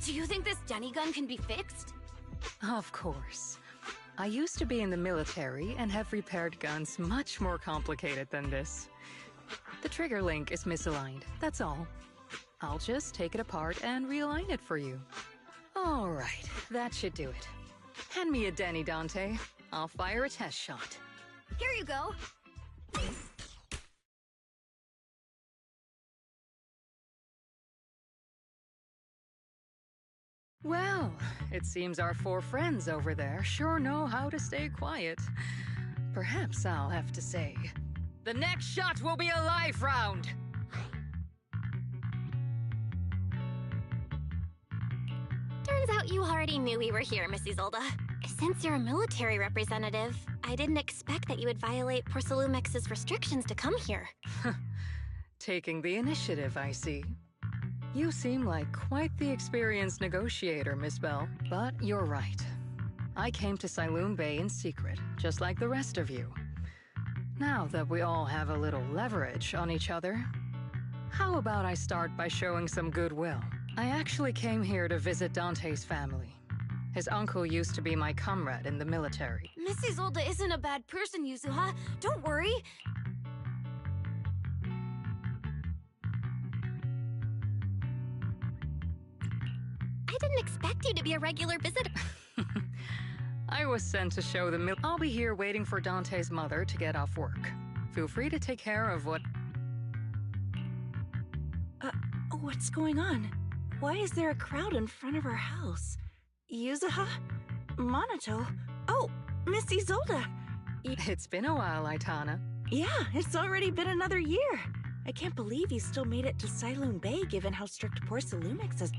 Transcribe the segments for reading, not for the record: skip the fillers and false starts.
Do you think this Denny gun can be fixed? Of course. I used to be in the military and have repaired guns much more complicated than this. The trigger link is misaligned, that's all. I'll just take it apart and realign it for you. All right, that should do it. Hand me a Denny, Dante. I'll fire a test shot. Here you go. Well, it seems our 4 friends over there sure know how to stay quiet. Perhaps I'll have to say, the next shot will be a live round! Turns out you already knew we were here, Miss Isolde. Since you're a military representative, I didn't expect that you would violate Porcelumex's restrictions to come here. Taking the initiative, I see. You seem like quite the experienced negotiator, Miss Bell. But you're right. I came to Siloon Bay in secret, just like the rest of you. Now that we all have a little leverage on each other, how about I start by showing some goodwill? I actually came here to visit Dante's family. His uncle used to be my comrade in the military. Miss Isolde isn't a bad person, Yuzuha. Don't worry. I didn't expect you to be a regular visitor. I was sent to show the I'll be here waiting for Dante's mother to get off work. Feel free to take care of what... What's going on? Why is there a crowd in front of our house? Yuzuha? Monato? Oh, Miss Isolde! It's been a while, Aitana. Yeah, it's already been another year. I can't believe you still made it to Siloon Bay given how strict Porcelumex is.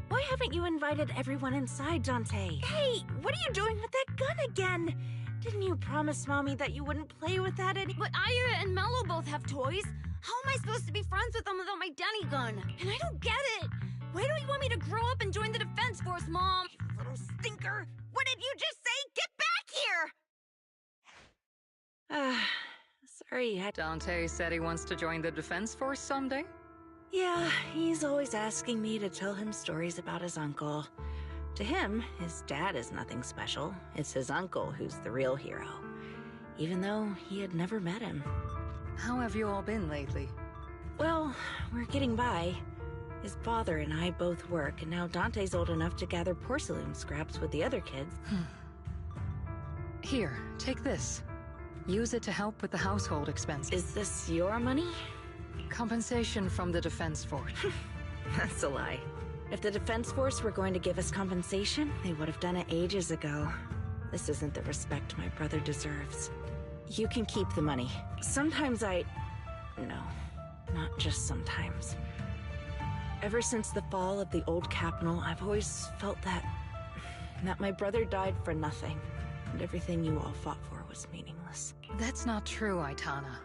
Why haven't you invited everyone inside, Dante? Hey, what are you doing with that gun again? Didn't you promise Mommy that you wouldn't play with that any- But Aya and Mello both have toys. How am I supposed to be friends with them without my Denny gun? And I don't get it. Why do you want me to grow up and join the Defense Force, Mom? You little stinker! What did you just say? Get back here! Sorry, Dante said he wants to join the Defense Force someday? Yeah, he's always asking me to tell him stories about his uncle. To him, his dad is nothing special. It's his uncle who's the real hero. Even though he had never met him. How have you all been lately? Well, we're getting by. His father and I both work, and now Dante's old enough to gather porcelain scraps with the other kids. Here, take this. Use it to help with the household expenses. Is this your money? Compensation from the Defense Force. That's a lie. If the Defense Force were going to give us compensation, they would have done it ages ago. This isn't the respect my brother deserves. You can keep the money. Sometimes No, not just sometimes. Ever since the fall of the old capital, I've always felt that my brother died for nothing, and everything you all fought for was meaningless. That's not true, Aitana.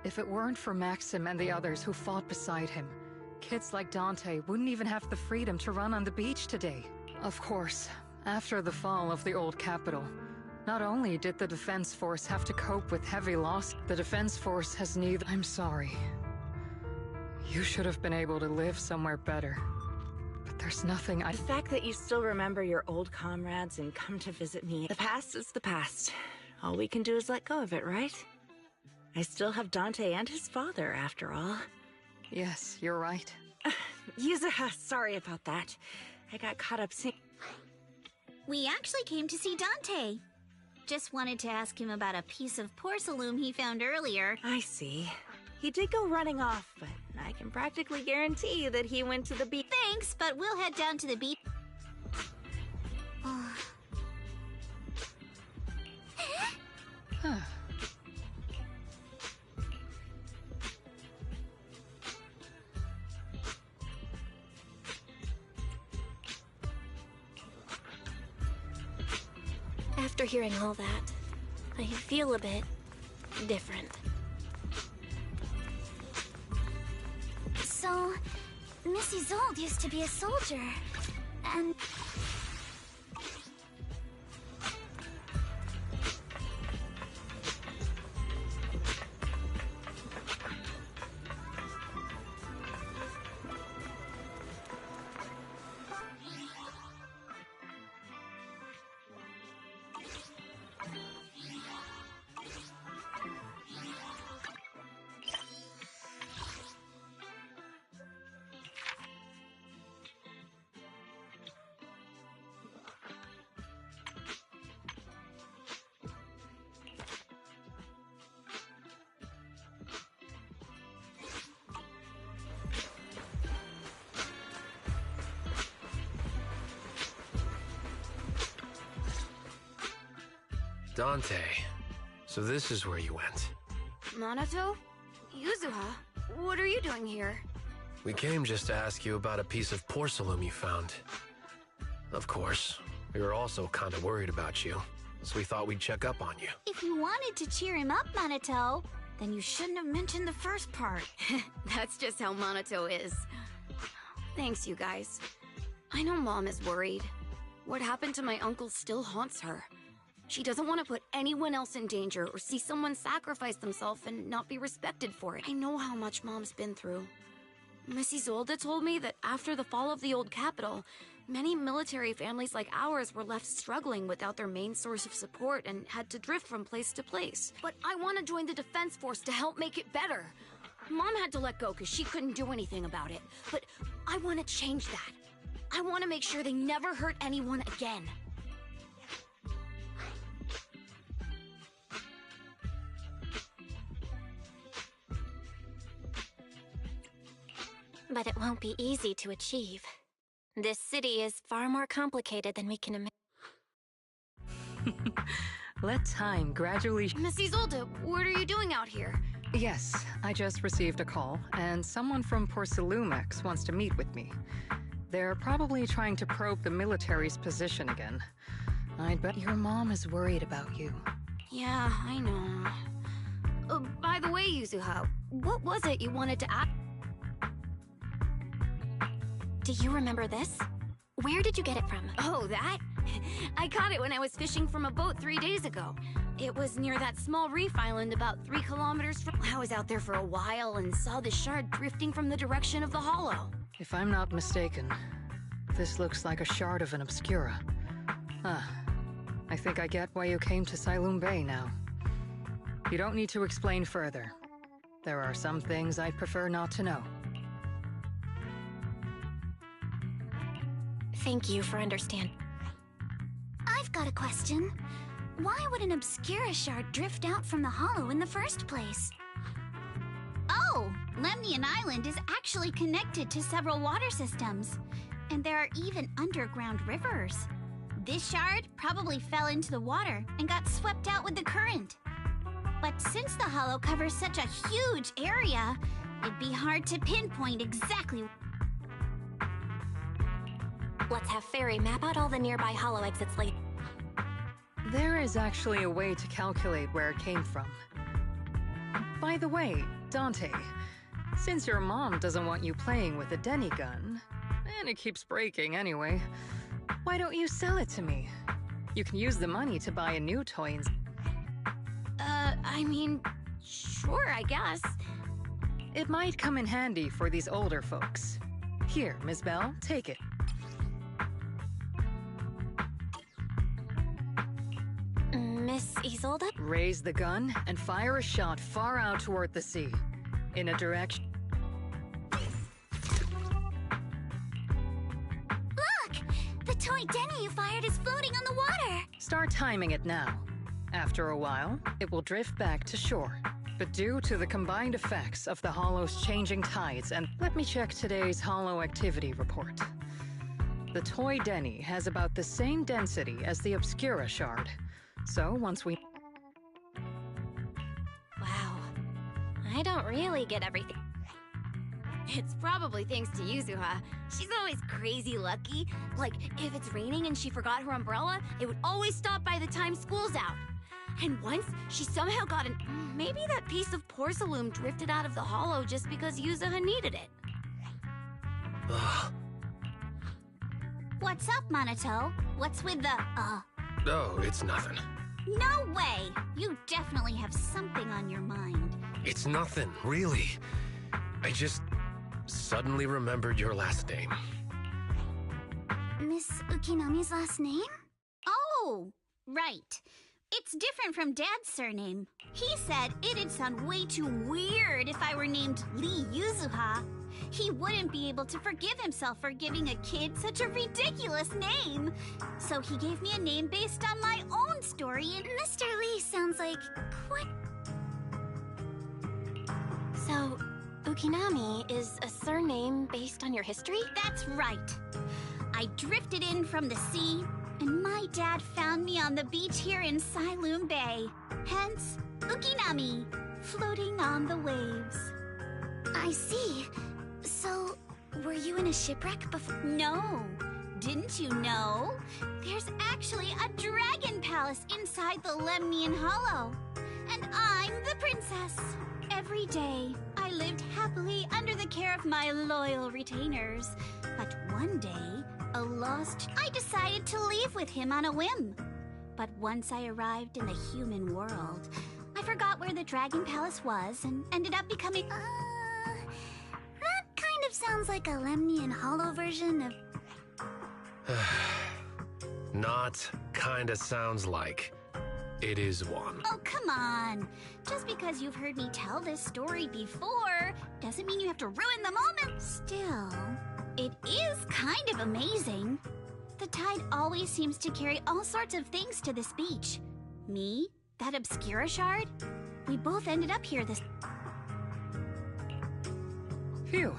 If it weren't for Maxim and the others who fought beside him, kids like Dante wouldn't even have the freedom to run on the beach today. Of course, after the fall of the old capital, not only did the Defense Force have to cope with heavy loss, the Defense Force has neither— I'm sorry. You should have been able to live somewhere better. But there's nothing The fact that you still remember your old comrades and come to visit me, the past is the past. All we can do is let go of it, right? I still have Dante and his father, after all. Yes, you're right. Yuzuha, sorry about that. I got caught up seeing— We actually came to see Dante. Just wanted to ask him about a piece of porcelain he found earlier. I see. He did go running off, but I can practically guarantee that he went to the beach. Thanks, but we'll head down to the beach. After hearing all that, I feel a bit different. So, Miss Isolde used to be a soldier, and... Dante, so this is where you went. Minato? Yuzuha? What are you doing here? We came just to ask you about a piece of porcelain you found. Of course, we were also kind of worried about you, so we thought we'd check up on you. If you wanted to cheer him up, Minato, then you shouldn't have mentioned the first part. That's just how Minato is. Thanks, you guys. I know Mom is worried. What happened to my uncle still haunts her. She doesn't want to put anyone else in danger or see someone sacrifice themselves and not be respected for it. I know how much Mom's been through. Miss Isolde told me that after the fall of the old capital, many military families like ours were left struggling without their main source of support and had to drift from place to place. But I want to join the defense force to help make it better. Mom had to let go because she couldn't do anything about it. But I want to change that. I want to make sure they never hurt anyone again. But it won't be easy to achieve. This city is far more complicated than we can imagine. Let time gradually... Miss Isolde, what are you doing out here? Yes, I just received a call, and someone from Porcelumex wants to meet with me. They're probably trying to probe the military's position again. I'd bet your mom is worried about you. Yeah, I know. By the way, Yuzuha, what was it you wanted to ask? Do you remember this? Where did you get it from? Oh, that? I caught it when I was fishing from a boat 3 days ago. It was near that small reef island about 3 kilometers from... I was out there for a while and saw the shard drifting from the direction of the hollow. If I'm not mistaken, this looks like a shard of an Obscura. Ah, I think I get why you came to Sylum Bay now. You don't need to explain further. There are some things I'd prefer not to know. Thank you for understanding. I've got a question. Why would an Obscura shard drift out from the hollow in the first place? Oh, Lemnian Island is actually connected to several water systems. And there are even underground rivers. This shard probably fell into the water and got swept out with the current. But since the hollow covers such a huge area, it'd be hard to pinpoint exactly. Let's have Fairy map out all the nearby hollow exits later. There is actually a way to calculate where it came from. By the way, Dante, since your mom doesn't want you playing with a Denny gun, and it keeps breaking anyway, why don't you sell it to me? You can use the money to buy a new toy and... I mean, sure, I guess. It might come in handy for these older folks. Here, Miss Bell, take it. Miss Isolde? Raise the gun and fire a shot far out toward the sea, in a direction... Look! The toy Denny you fired is floating on the water! Start timing it now. After a while, it will drift back to shore. But due to the combined effects of the Hollow's changing tides and... Let me check today's Hollow activity report. The toy Denny has about the same density as the Obscura shard. So once we... Wow. I don't really get everything. It's probably thanks to Yuzuha. She's always crazy lucky. Like, if it's raining and she forgot her umbrella, it would always stop by the time school's out. And once, she somehow got an... Maybe that piece of porcelain drifted out of the hollow just because Yuzuha needed it. Ugh. What's up, Minato? What's with the, Oh, it's nothing. No way! You definitely have something on your mind. It's nothing, really. I just suddenly remembered your last name. Miss Ukinami's last name? Oh, right. It's different from Dad's surname. He said it'd sound way too weird if I were named Lee Yuzuha. He wouldn't be able to forgive himself for giving a kid such a ridiculous name. So he gave me a name based on my own story, and Mr. Lee sounds like quite... So, Ukinami is a surname based on your history? That's right. I drifted in from the sea, And my dad found me on the beach here in Sailoon Bay. Hence, Ukinami, floating on the waves. I see. So, were you in a shipwreck before? No. Didn't you know? There's actually a dragon palace inside the Lemnian Hollow. And I'm the princess. Every day, I lived happily under the care of my loyal retainers. But one day, I decided to leave with him on a whim. But once I arrived in the human world, I forgot where the Dragon Palace was and ended up becoming... that kind of sounds like a Lemnian Hollow version of... Not kinda sounds like. It is one. Oh, come on. Just because you've heard me tell this story before, doesn't mean you have to ruin the moment. Still, it is kind of amazing. The tide always seems to carry all sorts of things to this beach. Me, that Obscura shard, we both ended up here this... Phew.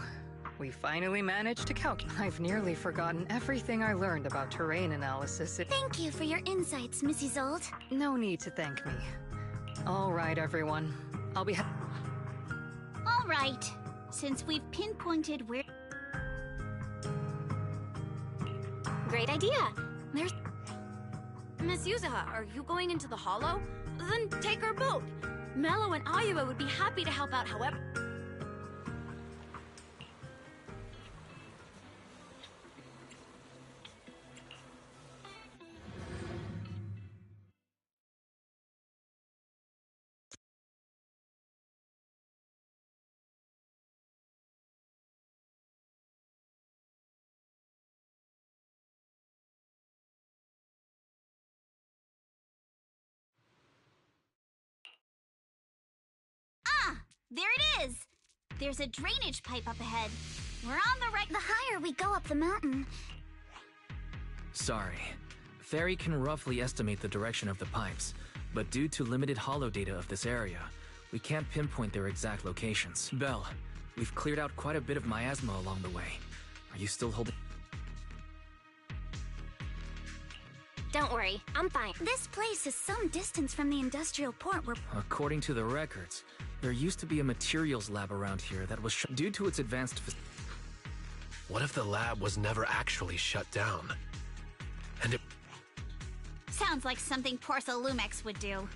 We finally managed to calculate. I've nearly forgotten everything I learned about terrain analysis. Thank you for your insights, Miss Isolde. No need to thank me. All right, everyone. I'll be All right. Since we've pinpointed where... Great idea. There's... Miss Yuzuha, are you going into the Hollow? Then take our boat. Mello and Ayuba would be happy to help out however... There it is! There's a drainage pipe up ahead. We're on the right... The higher we go up the mountain... Sorry. Fairy can roughly estimate the direction of the pipes, but due to limited holo data of this area, we can't pinpoint their exact locations. Belle, we've cleared out quite a bit of miasma along the way. Are you still holding... Don't worry, I'm fine. This place is some distance from the industrial port where... According to the records, there used to be a materials lab around here that was due to its advanced... What if the lab was never actually shut down? And it... Sounds like something Porthalumex would do.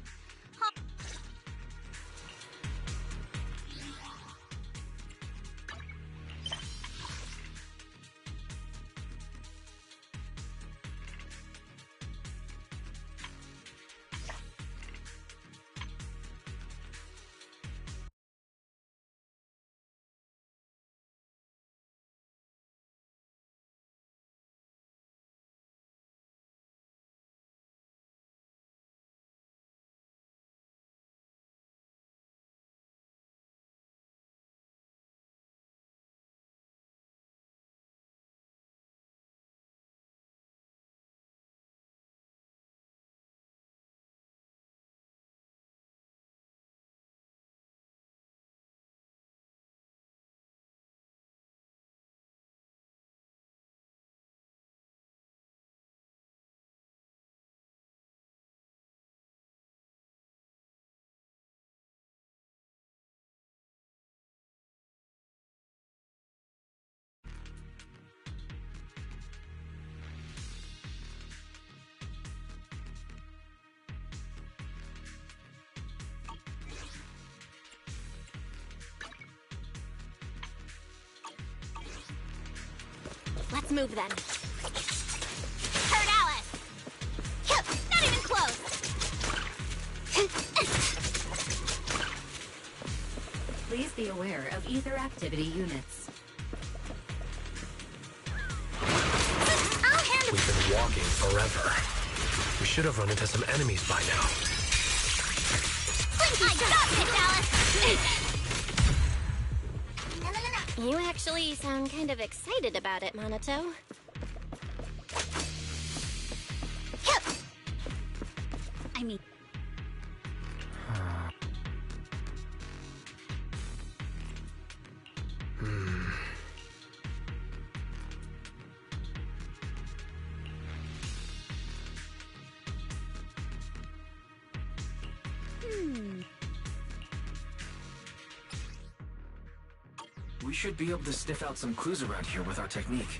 Let's move then. Hurt Alice! Not even close! Please be aware of ether activity units. I'll handle... We've been walking forever. We should have run into some enemies by now. I got it, Alice! You actually sound kind of excited about it, Monato. I mean... We should be able to sniff out some clues around here with our technique.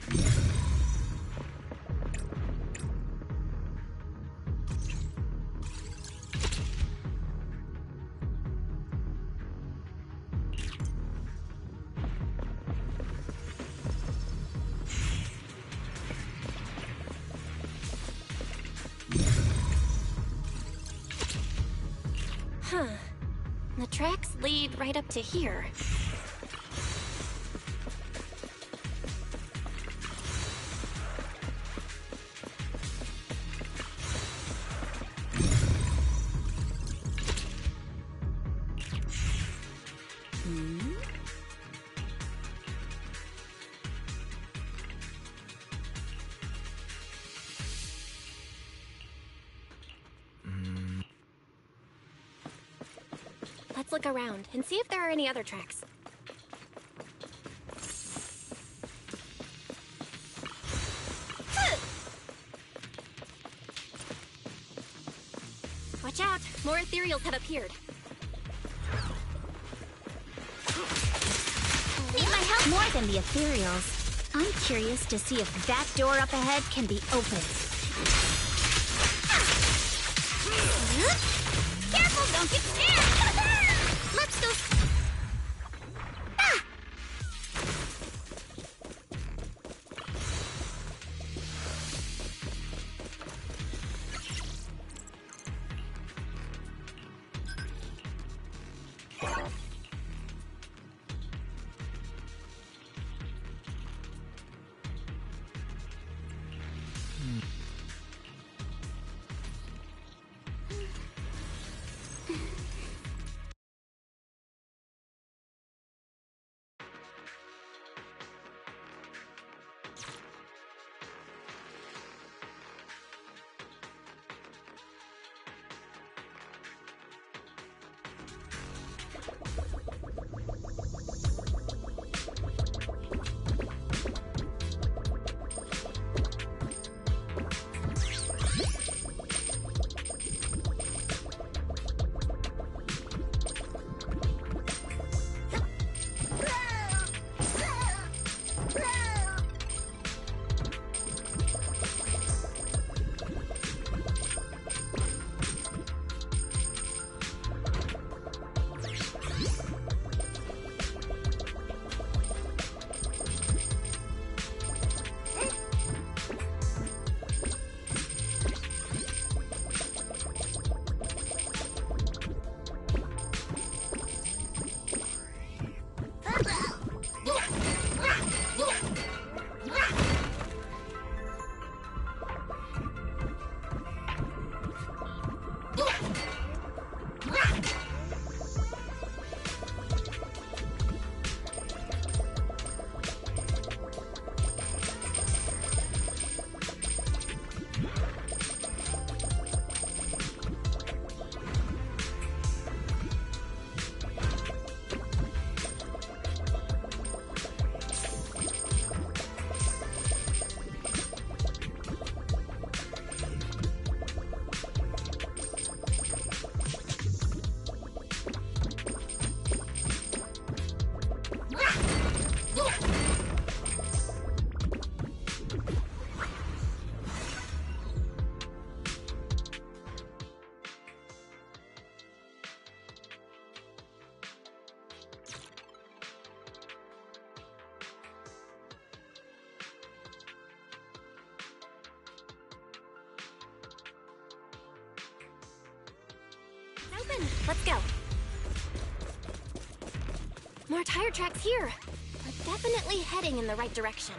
Huh. The tracks lead right up to here. Let's look around and see if there are any other tracks. Watch out! More ethereals have appeared. Need my help? More than the ethereals. I'm curious to see if that door up ahead can be opened. Careful, don't get scared! Let's go. Open. Let's go. More tire tracks here. We're definitely heading in the right direction.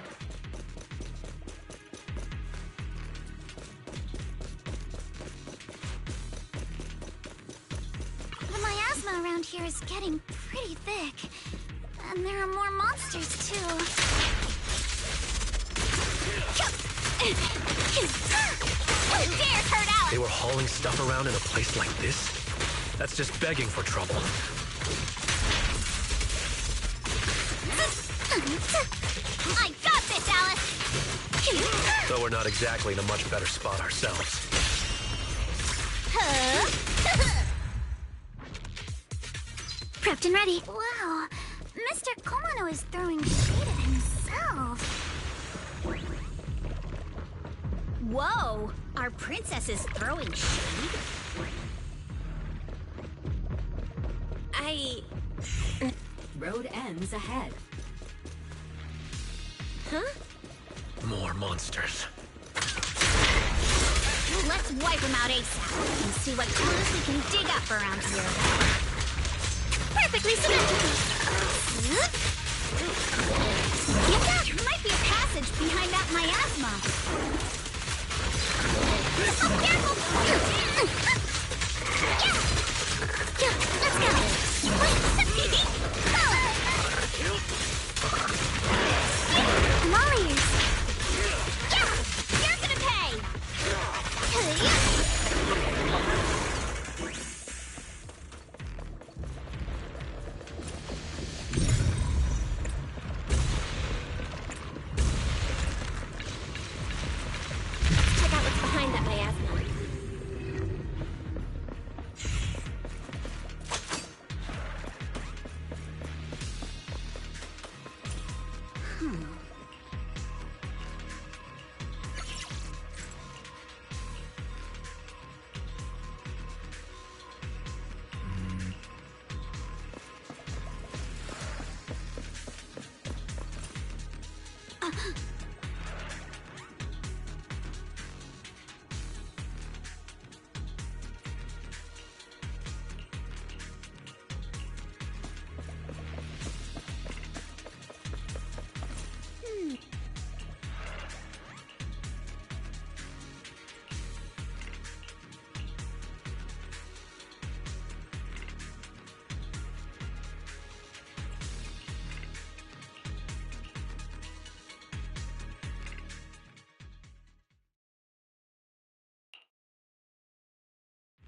The miasma around here is getting pretty thick. And there are more monsters, too. Who dares hurt Alex? They were hauling stuff around in a place like this? That's just begging for trouble. I got this, Alice! Though we're not exactly in a much better spot ourselves. Prepped and ready. Wow, Mr. Komano is throwing shade at himself. Whoa! Our princess is throwing shade? Road ends ahead. Huh? More monsters. Let's wipe them out ASAP and see what clues we can dig up around here. Perfectly symmetrical. Get that? There might be a passage behind that miasma. Oh, careful! Yeah, let's go. Mollies! Yeah, you're gonna pay! Check out what's behind that miasma.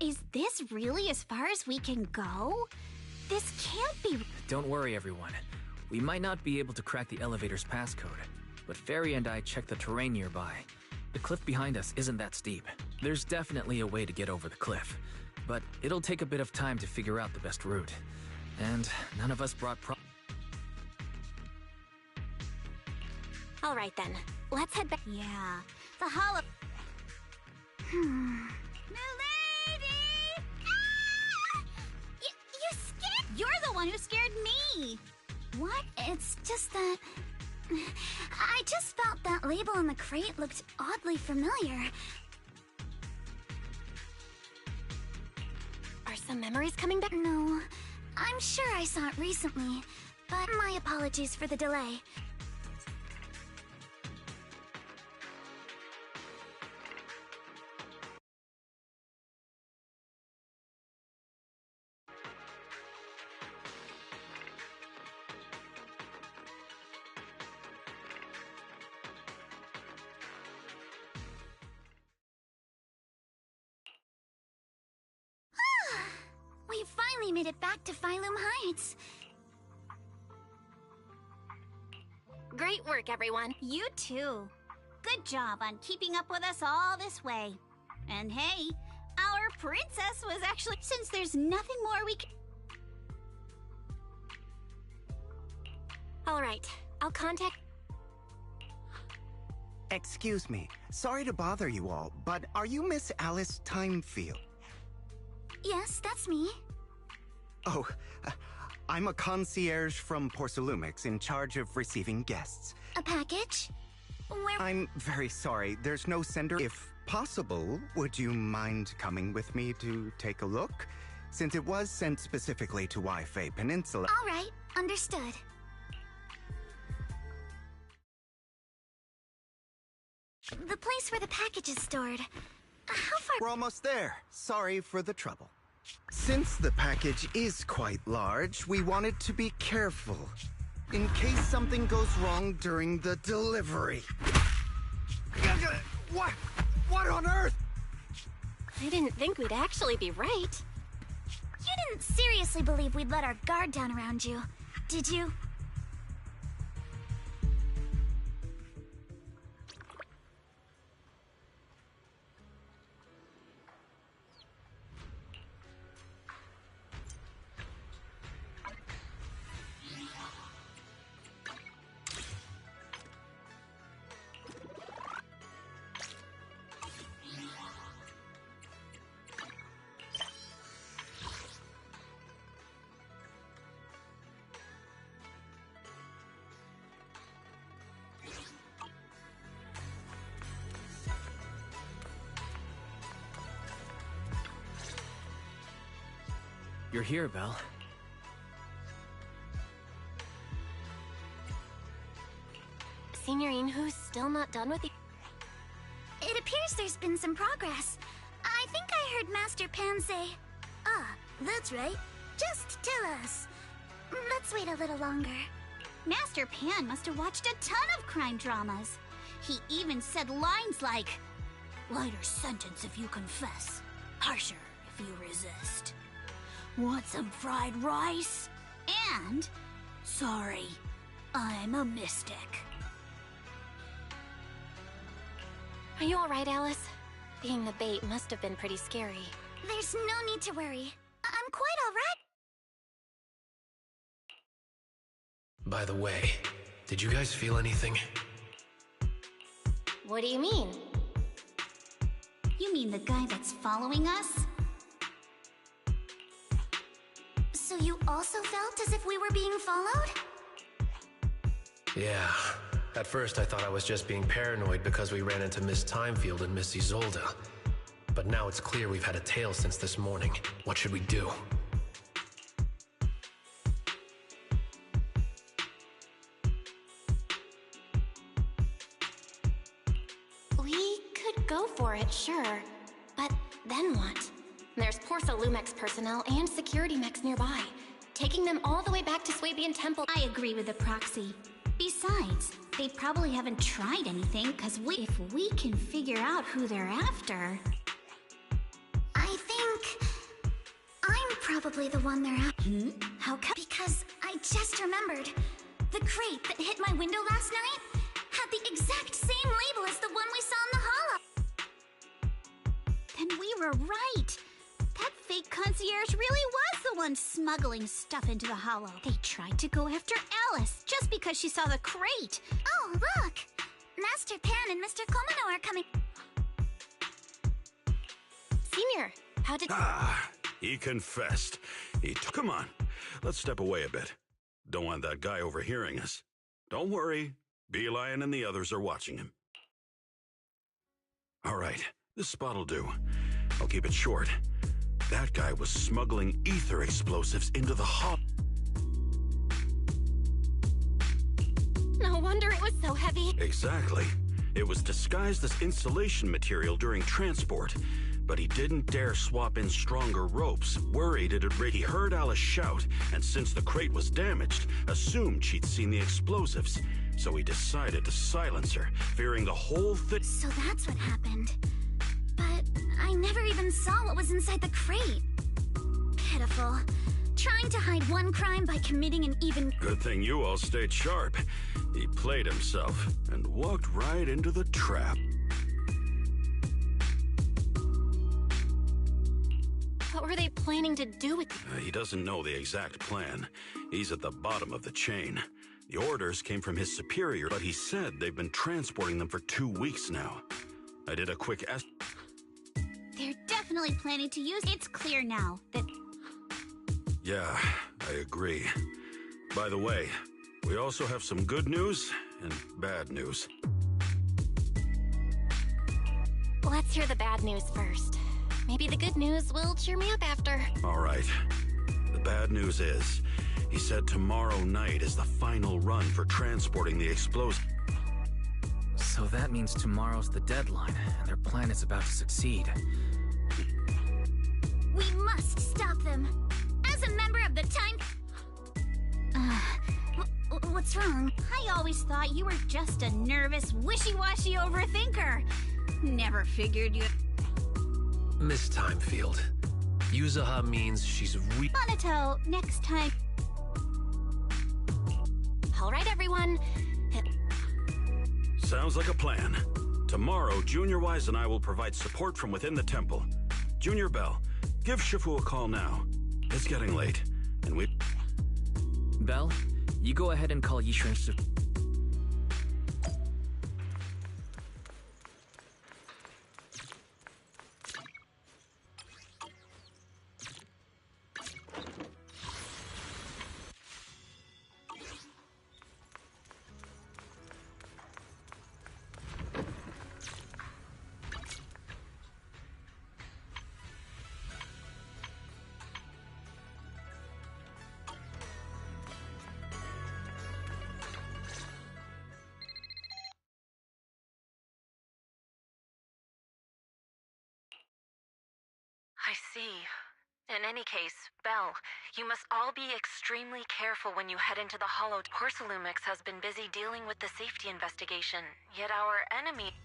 Is this really as far as we can go? This can't be... Don't worry, everyone. We might not be able to crack the elevator's passcode, but Fairy and I checked the terrain nearby. The cliff behind us isn't that steep. There's definitely a way to get over the cliff, but it'll take a bit of time to figure out the best route. And none of us brought All right then, let's head back. Yeah, the hollow... Milady! Ah! You scared... You're the one who scared me! What? It's just that... I just felt that label on the crate looked oddly familiar. Are some memories coming back? No, I'm sure I saw it recently, but my apologies for the delay. We finally made it back to Phylum Heights. Great work, everyone. You too. Good job on keeping up with us all this way. And hey, our princess was actually... Since there's nothing more we can... All right, I'll contact... Excuse me. Sorry to bother you all, but are you Miss Alice Timefield? Yes, that's me. Oh, I'm a concierge from Porcelumix in charge of receiving guests. A package? Where... I'm very sorry, there's no sender. If possible, would you mind coming with me to take a look? Since it was sent specifically to Waifei Peninsula. All right, understood. The place where the package is stored. How far... We're almost there. Sorry for the trouble. Since the package is quite large, we wanted to be careful, in case something goes wrong during the delivery. What on earth? I didn't think we'd actually be right. You didn't seriously believe we'd let our guard down around you, did you? You're here, Belle. Signorine, who's still not done with you? It appears there's been some progress. I think I heard Master Pan say... Ah, that's right. Just tell us. Let's wait a little longer. Master Pan must have watched a ton of crime dramas. He even said lines like, "Lighter sentence if you confess, harsher if you resist. Want some fried rice? And, sorry, I'm a mystic." Are you alright, Alice? Being the bait must have been pretty scary. There's no need to worry. I'm quite alright. By the way, did you guys feel anything? What do you mean? You mean the guy that's following us? So you also felt as if we were being followed? Yeah. At first I thought I was just being paranoid because we ran into Miss Timefield and Miss Isolda. But now it's clear we've had a tail since this morning. What should we do? We could go for it, sure. But then what? There's Portha Lumex personnel and security mechs nearby. Taking them all the way back to Swabian Temple. I agree with the proxy. Besides, they probably haven't tried anything, because if we can figure out who they're after... I think... I'm probably the one they're after. How come? Because I just remembered. The crate that hit my window last night had the exact same label as the one we saw in the hollow. Then we were right. That fake concierge really was the one smuggling stuff into the hollow. They tried to go after Alice just because she saw the crate. Oh, look! Master Pan and Mr. Komino are coming. Senior, how did... Ah, he confessed. Come on, let's step away a bit. Don't want that guy overhearing us. Don't worry, Beelion and the others are watching him. All right, this spot'll do. I'll keep it short. That guy was smuggling ether explosives into the hub. No wonder it was so heavy. Exactly. It was disguised as insulation material during transport, but he didn't dare swap in stronger ropes, worried it'd break. He heard Alice shout, and since the crate was damaged, assumed she'd seen the explosives. So he decided to silence her, fearing the whole thing. So that's what happened. But I never even saw what was inside the crate. Pitiful. Trying to hide one crime by committing an even... Good thing you all stayed sharp. He played himself and walked right into the trap. What were they planning to do with... He doesn't know the exact plan. He's at the bottom of the chain. The orders came from his superior, but he said they've been transporting them for 2 weeks now. I did a quick They're definitely planning to use... It's clear now that... Yeah, I agree. By the way, we also have some good news and bad news. Let's hear the bad news first. Maybe the good news will cheer me up after. All right. The bad news is, he said tomorrow night is the final run for transporting the explosive. So that means tomorrow's the deadline, and their plan is about to succeed. We must stop them. As a member of the Time... what's wrong? I always thought you were just a nervous, wishy-washy overthinker. Never figured you... Miss Timefield, Yuzaha means she's Monato, next time... All right, everyone. Sounds like a plan. Tomorrow, Junior Wise and I will provide support from within the temple. Junior Bell, give Shifu a call now. It's getting late, and we... Belle, you go ahead and call Yishuren. see. In any case, Belle, you must all be extremely careful when you head into the Hollow. Porsalumix has been busy dealing with the safety investigation, yet our enemy...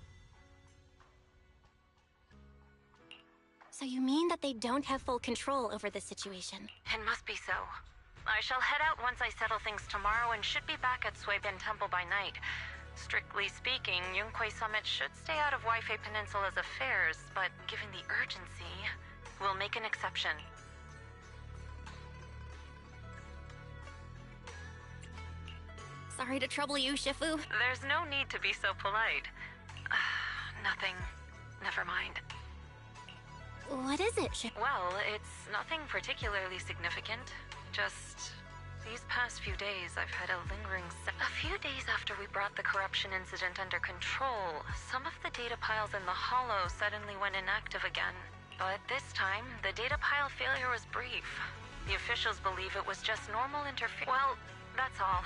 So you mean that they don't have full control over the situation? It must be so. I shall head out once I settle things tomorrow and should be back at Suibin Temple by night. Strictly speaking, Yunque Summit should stay out of Waifei Peninsula's affairs, but given the urgency, we'll make an exception. Sorry to trouble you, Shifu. There's no need to be so polite. Nothing. Never mind. What is it, Shifu? Well, it's nothing particularly significant. Just... these past few days, I've had a lingering... A few days after we brought the corruption incident under control, some of the data piles in the Hollow suddenly went inactive again. But this time, the data pile failure was brief. The officials believe it was just normal interference. Well, that's all.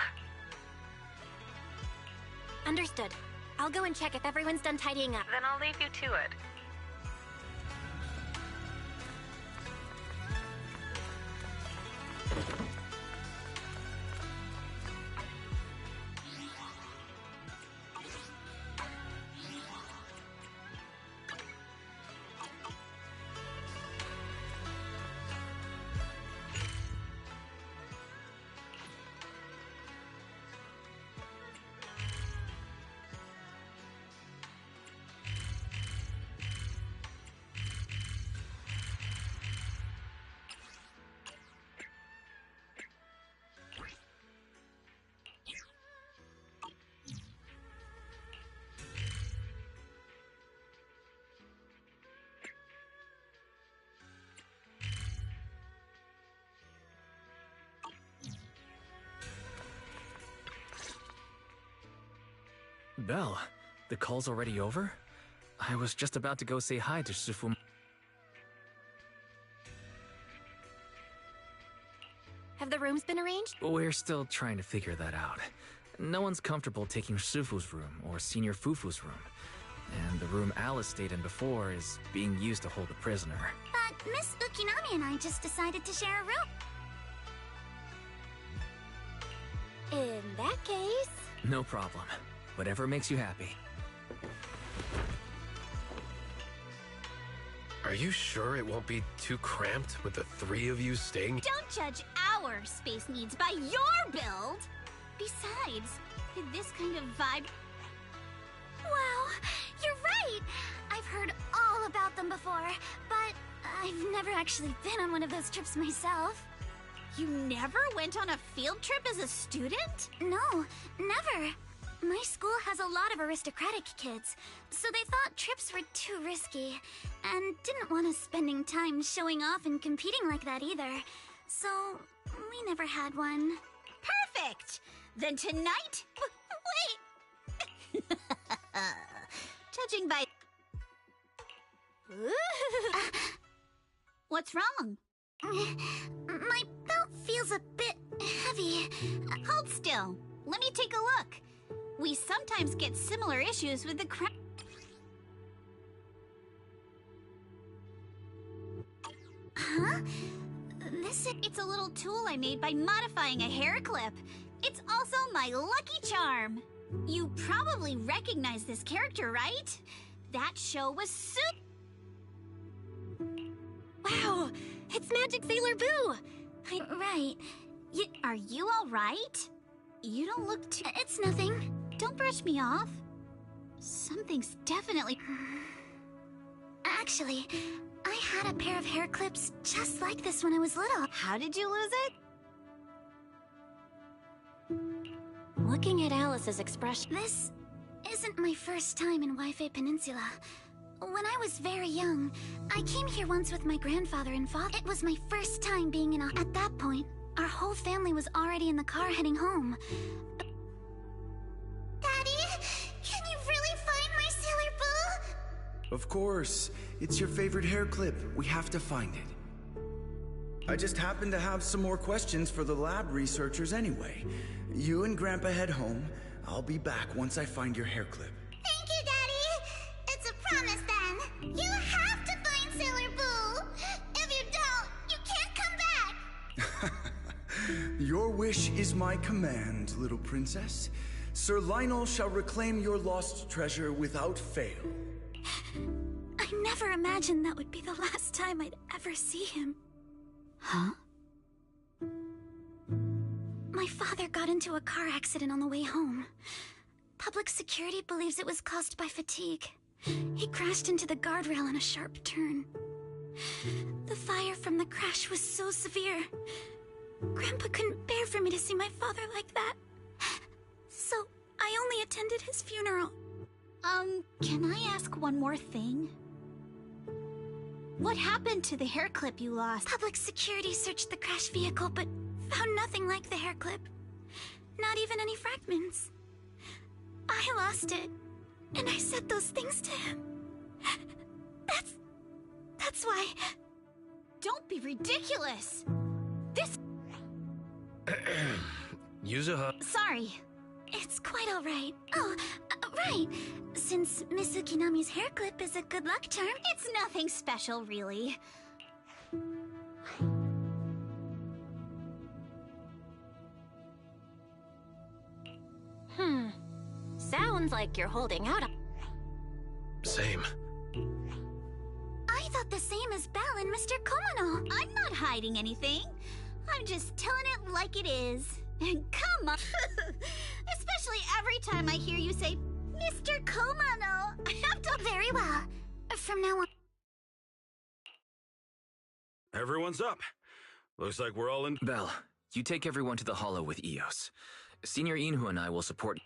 Understood. I'll go and check if everyone's done tidying up. Then I'll leave you to it. Belle, the call's already over? I was just about to go say hi to Shifu. Have the rooms been arranged? We're still trying to figure that out. No one's comfortable taking Shifu's room or Senior Fufu's room. And the room Alice stayed in before is being used to hold a prisoner. But Miss Ukinami and I just decided to share a room. In that case... No problem. Whatever makes you happy. Are you sure it won't be too cramped with the three of you staying? Don't judge our space needs by your build! Besides, this kind of vibe... Wow, you're right! I've heard all about them before, but I've never actually been on one of those trips myself. You never went on a field trip as a student? No, never. My school has a lot of aristocratic kids, so they thought trips were too risky, and didn't want us spending time showing off and competing like that either. So, we never had one. Perfect! Then tonight... Wait! Judging by... What's wrong? My belt feels a bit heavy. Hold still. Let me take a look. We sometimes get similar issues with the Huh? It's a little tool I made by modifying a hair clip. It's also my lucky charm. You probably recognize this character, right? That show was Wow! It's Magic Sailor Boo! Right. Are you alright? You don't look too... It's nothing. Don't brush me off. Something's definitely... Actually, I had a pair of hair clips just like this when I was little. How did you lose it? Looking at Alice's expression... This isn't my first time in Waifei Peninsula. When I was very young, I came here once with my grandfather and father. It was my first time being in a... At that point, our whole family was already in the car heading home. Daddy, can you really find my Sailor Boo? Of course. It's your favorite hair clip. We have to find it. I just happen to have some more questions for the lab researchers anyway. You and Grandpa head home. I'll be back once I find your hair clip. Thank you, Daddy. It's a promise then. You have to find Sailor Boo. If wish is my command, little princess. Sir Lionel shall reclaim your lost treasure without fail. I never imagined that would be the last time I'd ever see him. Huh? My father got into a car accident on the way home. Public security believes it was caused by fatigue. He crashed into the guardrail on a sharp turn. The fire from the crash was so severe. Grandpa couldn't bear for me to see my father like that. So, I only attended his funeral. Can I ask one more thing? What happened to the hair clip you lost? Public security searched the crash vehicle, but found nothing like the hair clip. Not even any fragments. I lost it, and I said those things to him. That's why... Don't be ridiculous! This... Use a hug. Sorry. It's quite alright. Oh, right. Since Miss Ukinami's hair clip is a good luck charm... It's nothing special, really. Sounds like you're holding out. Same. I thought the same as Belle and Mr. Komono. I'm not hiding anything. I'm just telling it like it is. And come on. Especially every time I hear you say, Mr. Komono. I have to... Very well. From now on... Everyone's up. Looks like we're all in... Belle, you take everyone to the Hollow with Eos. Senior Inhu and I will support...